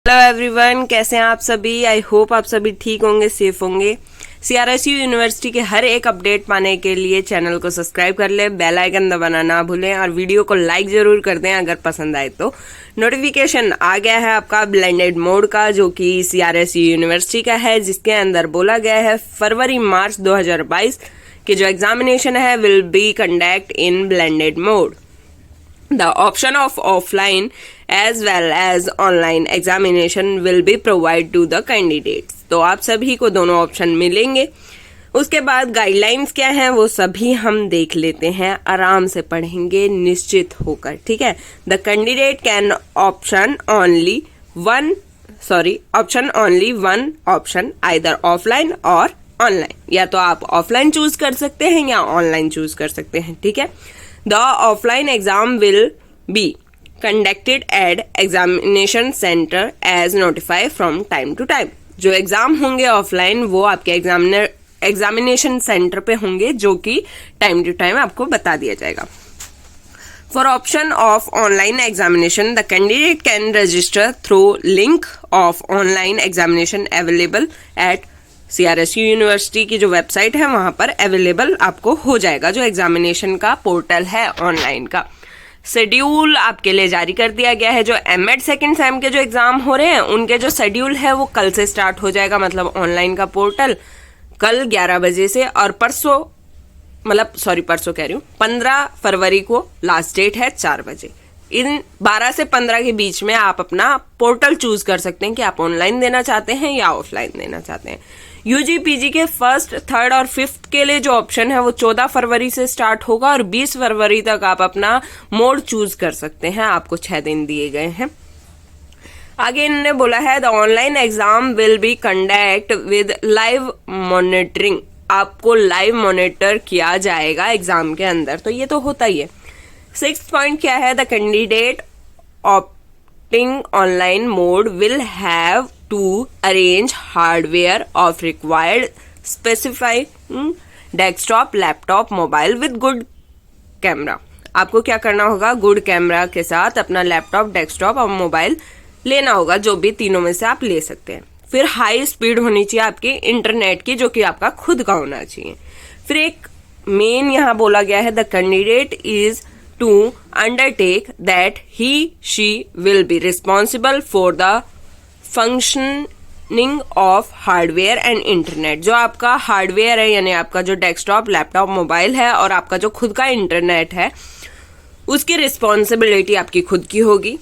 Hello everyone, कैसे हैं आप सभी। आई होप आप सभी ठीक होंगे, सेफ होंगे। CRSU यूनिवर्सिटी के हर एक अपडेट पाने के लिए चैनल को सब्सक्राइब कर लें, बेल आइकन दबाना ना भूलें और वीडियो को लाइक जरूर कर दें अगर पसंद आए तो। नोटिफिकेशन आ गया है आपका ब्लेंडेड मोड का, जो कि CRSU यूनिवर्सिटी का है, जिसके अंदर बोला गया है फरवरी-मार्च 2022 के जो एग्जामिनेशन है will be conduct in blended mode. The option of offline as well as online examination will be provided to the candidates। तो आप सभी को दोनों ऑप्शन मिलेंगे। उसके बाद गाइडलाइंस क्या है वो सभी हम देख लेते हैं, आराम से पढ़ेंगे निश्चित होकर, ठीक है। The candidate can option only one option either offline और online। या तो आप ऑफलाइन चूज कर सकते हैं या ऑनलाइन चूज कर सकते हैं, ठीक है। The offline exam will be conducted at examination center as notified from time to time। जो एग्जाम होंगे ऑफलाइन वो आपके एग्जामिनेशन सेंटर पे होंगे, जो कि टाइम टू टाइम आपको बता दिया जाएगा। For option of online examination, the candidate can register through link of online examination available at CRSU university की जो वेबसाइट है वहां पर अवेलेबल आपको हो जाएगा, जो एग्जामिनेशन का पोर्टल है ऑनलाइन का। शेड्यूल आपके लिए जारी कर दिया गया है। जो एमएड सेकंड सेम के जो एग्जाम हो रहे हैं उनके जो शेड्यूल है वो कल से स्टार्ट हो जाएगा, मतलब ऑनलाइन का पोर्टल कल 11 बजे से, और परसों कह रही हूँ 15 फरवरी को लास्ट डेट है 4 बजे। इन 12 से 15 के बीच में आप अपना पोर्टल चूज कर सकते हैं कि आप ऑनलाइन देना चाहते हैं या ऑफलाइन देना चाहते हैं। यूजी पीजी के फर्स्ट, थर्ड और फिफ्थ के लिए जो ऑप्शन है वो 14 फरवरी से स्टार्ट होगा और 20 फरवरी तक आप अपना मोड चूज कर सकते हैं। आपको 6 दिन दिए गए हैं। आगे इन्होंने बोला है the online exam will be conduct with live monitoring. आपको लाइव मॉनिटर किया जाएगा एग्जाम के अंदर, तो ये तो होता ही है। 6th पॉइंट क्या है, the candidate opting online mode will have to arrange hardware of required specifying desktop, laptop, mobile with good camera। आपको क्या करना होगा, गुड कैमरा के साथ अपना लैपटॉप, डेस्कटॉप और मोबाइल लेना होगा, जो भी तीनों में से आप ले सकते हैं। फिर हाई स्पीड होनी चाहिए आपकी इंटरनेट की, जो कि आपका खुद का होना चाहिए। फिर एक मेन यहाँ बोला गया है the candidate is to undertake that he she will be responsible for the functioning of hardware and internet. जो आपका हार्डवेयर है यानी आपका जो डेस्कटॉप, लैपटॉप, मोबाइल है और आपका जो खुद का इंटरनेट है, उसकी रिस्पॉन्सिबिलिटी आपकी खुद की होगी।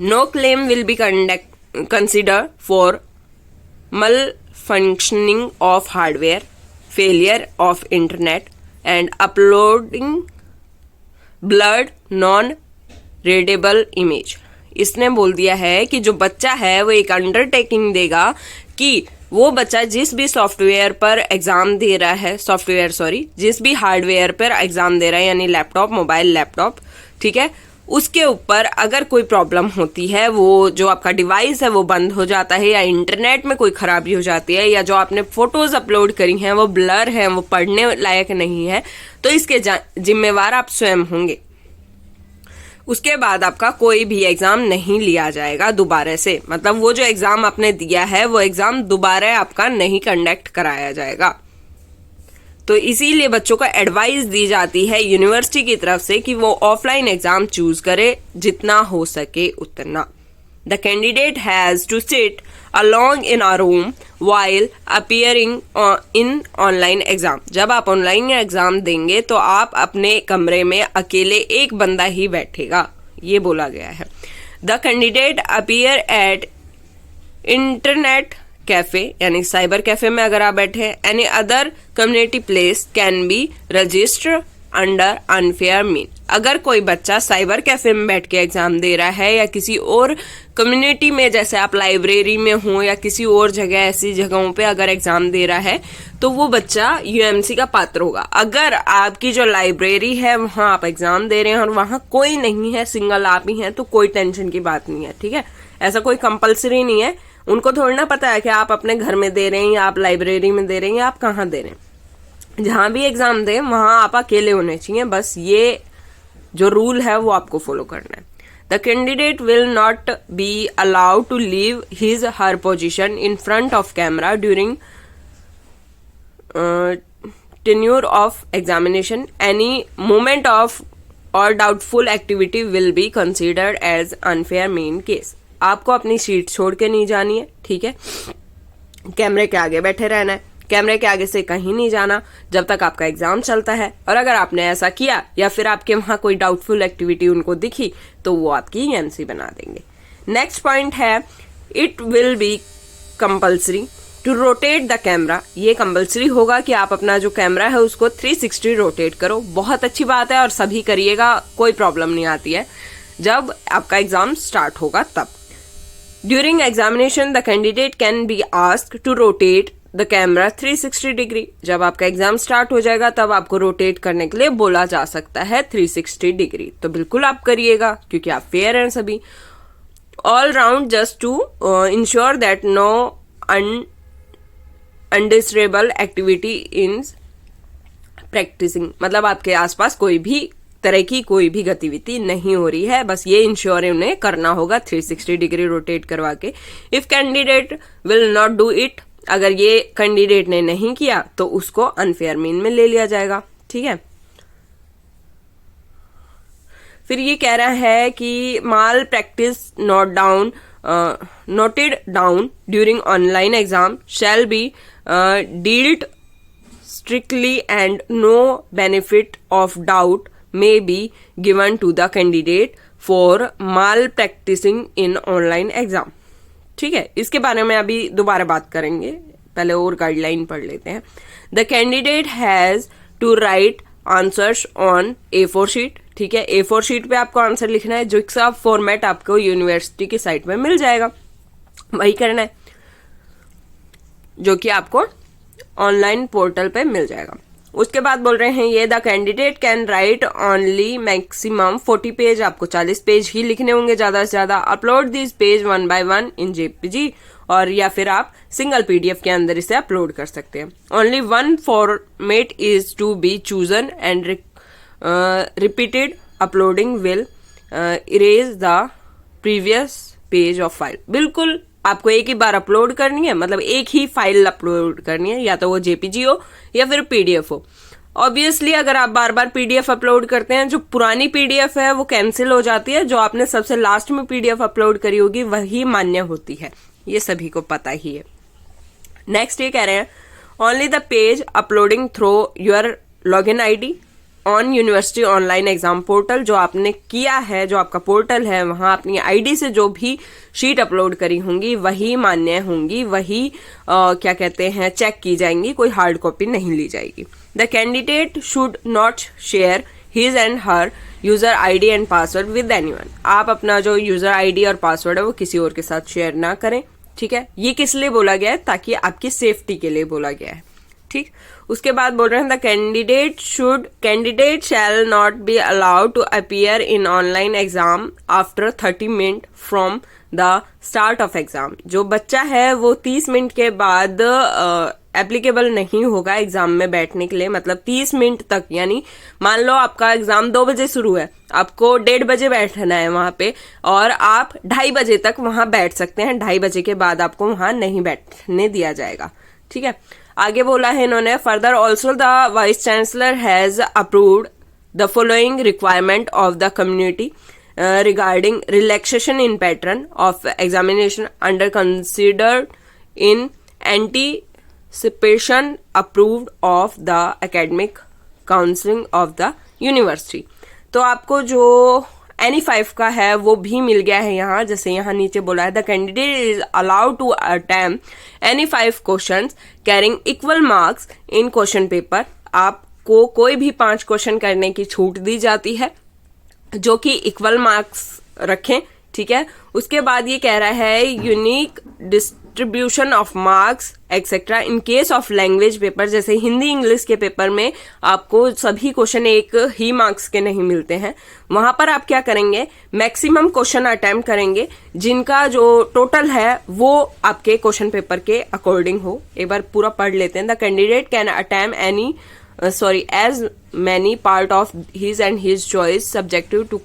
No claim will be consider for malfunctioning of hardware, failure of internet and uploading blurred non readable image. इसने बोल दिया है कि जो बच्चा है वो एक अंडरटेकिंग देगा कि वो बच्चा जिस भी सॉफ्टवेयर पर एग्जाम दे रहा है, जिस भी हार्डवेयर पर एग्जाम दे रहा है यानी लैपटॉप, मोबाइल, लैपटॉप, ठीक है, उसके ऊपर अगर कोई प्रॉब्लम होती है, वो जो आपका डिवाइस है वो बंद हो जाता है या इंटरनेट में कोई खराबी हो जाती है या जो आपने फोटोज अपलोड करी हैं वो ब्लर है, वो पढ़ने लायक नहीं है, तो इसके जिम्मेवार आप स्वयं होंगे। उसके बाद आपका कोई भी एग्जाम नहीं लिया जाएगा दोबारा से, मतलब वो जो एग्जाम आपने दिया है वो एग्जाम दोबारा आपका नहीं कंडक्ट कराया जाएगा। तो इसीलिए बच्चों को एडवाइस दी जाती है यूनिवर्सिटी की तरफ से कि वो ऑफलाइन एग्जाम चूज करे जितना हो सके उतना। The candidate has to sit along in a room while appearing in online exam। जब आप ऑनलाइन एग्जाम देंगे तो आप अपने कमरे में अकेले एक बंदा ही बैठेगा, ये बोला गया है। The candidate appear eight internet cafe यानी साइबर कैफे में अगर आप बैठे, any other community place can be register under unfair mean. अगर कोई बच्चा साइबर कैफे में बैठ के एग्जाम दे रहा है या किसी और कम्युनिटी में, जैसे आप लाइब्रेरी में हो या किसी और जगह, ऐसी जगहों पे अगर एग्जाम दे रहा है तो वो बच्चा यूएमसी का पात्र होगा। अगर आपकी जो लाइब्रेरी है वहां आप एग्जाम दे रहे हैं और वहां कोई नहीं है, सिंगल आप ही हैं, तो कोई टेंशन की बात नहीं है, ठीक है। ऐसा कोई कंपल्सरी नहीं है, उनको थोड़ी ना पता है कि आप अपने घर में दे रहे हैं या आप लाइब्रेरी में दे रहे हैं या आप कहाँ दे रहे हैं। जहां भी एग्जाम दें वहां आप अकेले होने चाहिए, बस ये जो रूल है वो आपको फॉलो करना है। The candidate will not be allowed to leave his her position in front of camera during tenure of examination. Any moment of or doubtful activity will be considered as unfair main case. आपको अपनी seat छोड़ के नहीं जानी है, ठीक है, कैमरे के आगे बैठे रहना है, कैमरे के आगे से कहीं नहीं जाना जब तक आपका एग्जाम चलता है। और अगर आपने ऐसा किया या फिर आपके वहां कोई डाउटफुल एक्टिविटी उनको दिखी तो वो आपकी एमसी बना देंगे। नेक्स्ट पॉइंट है, it will be compulsory to rotate the camera. ये कंपल्सरी होगा कि आप अपना जो कैमरा है उसको 360 रोटेट करो। बहुत अच्छी बात है और सभी करिएगा, कोई प्रॉब्लम नहीं आती है जब आपका एग्जाम स्टार्ट होगा तब। During examination the candidate can be asked to rotate the camera 360 degree. जब आपका एग्जाम स्टार्ट हो जाएगा तब आपको रोटेट करने के लिए बोला जा सकता है 360 डिग्री। तो बिल्कुल आप करिएगा क्योंकि आप फेयर हैं सभी। All round just to ensure that no undisturbable activity in practicing. मतलब आपके आसपास कोई भी तरह की कोई भी गतिविधि नहीं हो रही है, बस ये इंश्योर उन्हें करना होगा 360 डिग्री रोटेट करवा के। If candidate will not do it, अगर ये कैंडिडेट ने नहीं किया तो उसको अनफेयर मीन में ले लिया जाएगा, ठीक है। फिर ये कह रहा है कि malpractice noted down during online exam shall be dealt strictly and no benefit of doubt may be given to the candidate for malpracticing in online exam। ठीक है, इसके बारे में अभी दोबारा बात करेंगे, पहले और गाइडलाइन पढ़ लेते हैं। The candidate has to write answers on A4 sheet। ठीक है, A4 शीट पे आपको आंसर लिखना है, जो सा फॉर्मेट आपको यूनिवर्सिटी की साइट में मिल जाएगा वही करना है, जो कि आपको ऑनलाइन पोर्टल पे मिल जाएगा। उसके बाद बोल रहे हैं ये, the candidate can write only maximum 40 page. आपको 40 पेज ही लिखने होंगे ज्यादा से ज्यादा। Upload this page 1 by 1 in JPG, और या फिर आप सिंगल पीडीएफ के अंदर इसे अपलोड कर सकते हैं। Only one format is to be chosen and repeated uploading will erase the previous page of file. बिल्कुल आपको एक ही बार अपलोड करनी है, मतलब एक ही फाइल अपलोड करनी है, या तो वो जेपीजी हो या फिर पीडीएफ हो। ऑब्वियसली अगर आप बार बार पीडीएफ अपलोड करते हैं, जो पुरानी पीडीएफ है वो कैंसिल हो जाती है, जो आपने सबसे लास्ट में पीडीएफ अपलोड करी होगी वही मान्य होती है, ये सभी को पता ही है। नेक्स्ट ये कह रहे हैं, only the page uploading through your login ID on university online exam portal. जो आपने किया है, जो आपका पोर्टल है, वहां अपनी आईडी से जो भी शीट अपलोड करी होंगी वही मान्य होंगी, वही क्या कहते हैं चेक की जाएंगी, कोई हार्ड कॉपी नहीं ली जाएगी। The candidate should not share his and her user ID and password with anyone. आप अपना जो यूजर आईडी और पासवर्ड है वो किसी और के साथ शेयर ना करें, ठीक है। ये किस लिए बोला गया है? ताकि आपकी सेफ्टी के लिए बोला गया है, ठीक। उसके बाद बोल रहे हैं, the candidate shall not be allowed to appear in online exam after 30 minute from the start of exam. जो बच्चा है वो 30 मिनट के बाद एप्लीकेबल नहीं होगा एग्जाम में बैठने के लिए, मतलब 30 मिनट तक। यानी मान लो आपका एग्जाम 2 बजे शुरू है, आपको 1:30 बजे बैठना है वहां पे, और आप 2:30 बजे तक वहां बैठ सकते हैं। 2:30 बजे के बाद आपको वहां नहीं बैठने दिया जाएगा, ठीक है। आगे बोला है इन्होंने, further also the vice chancellor has approved the following requirement of the community regarding relaxation in pattern of examination under considered in anticipation approved of the academic counseling of the university। तो आपको जो NE5 का है वो भी मिल गया है यहाँ, जैसे यहाँ नीचे बोला है, the candidate is allowed to attempt NE5 questions carrying equal marks in question paper. आपको कोई भी 5 क्वेश्चन करने की छूट दी जाती है जो कि इक्वल मार्क्स रखें, ठीक है। उसके बाद ये कह रहा है, unique distribution of marks etcetera in case of language paper. जैसे हिंदी इंग्लिश के पेपर में आपको सभी क्वेश्चन एक ही मार्क्स के नहीं मिलते हैं, वहां पर आप क्या करेंगे, मैक्सिमम क्वेश्चन अटेम्प्ट करेंगे जिनका जो टोटल है वो आपके क्वेश्चन पेपर के अकॉर्डिंग हो। एक बार पूरा पढ़ लेते हैं। The candidate can attempt as many part of his and his choice subjective to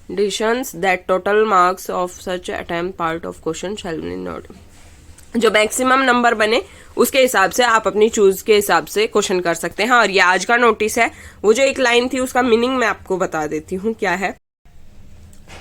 conditions that total marks of such attempt part of question shall be not, जो मैक्सिमम नंबर बने उसके हिसाब से आप अपनी चूज के हिसाब से क्वेश्चन कर सकते हैं। और ये आज का नोटिस है। वो जो एक लाइन थी उसका मीनिंग मैं आपको बता देती हूँ क्या है।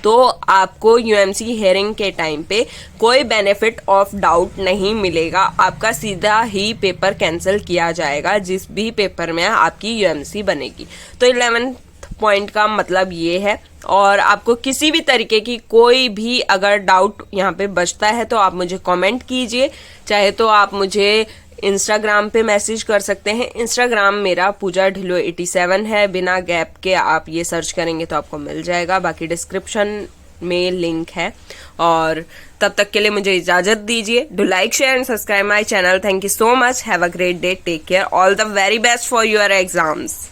तो आपको यूएमसी हियरिंग के टाइम पे कोई बेनिफिट ऑफ डाउट नहीं मिलेगा, आपका सीधा ही पेपर कैंसिल किया जाएगा जिस भी पेपर में आपकी यूएमसी बनेगी। तो 11th पॉइंट का मतलब ये है। और आपको किसी भी तरीके की कोई भी अगर डाउट यहाँ पे बचता है तो आप मुझे कमेंट कीजिए, चाहे तो आप मुझे इंस्टाग्राम पे मैसेज कर सकते हैं। इंस्टाग्राम मेरा पूजा ढिल्लो 87 है, बिना गैप के आप ये सर्च करेंगे तो आपको मिल जाएगा, बाकी डिस्क्रिप्शन में लिंक है। और तब तक के लिए मुझे इजाजत दीजिए। Do like, share and subscribe my channel. Thank you so much. Have a great day. Take care. All the very best for your exams.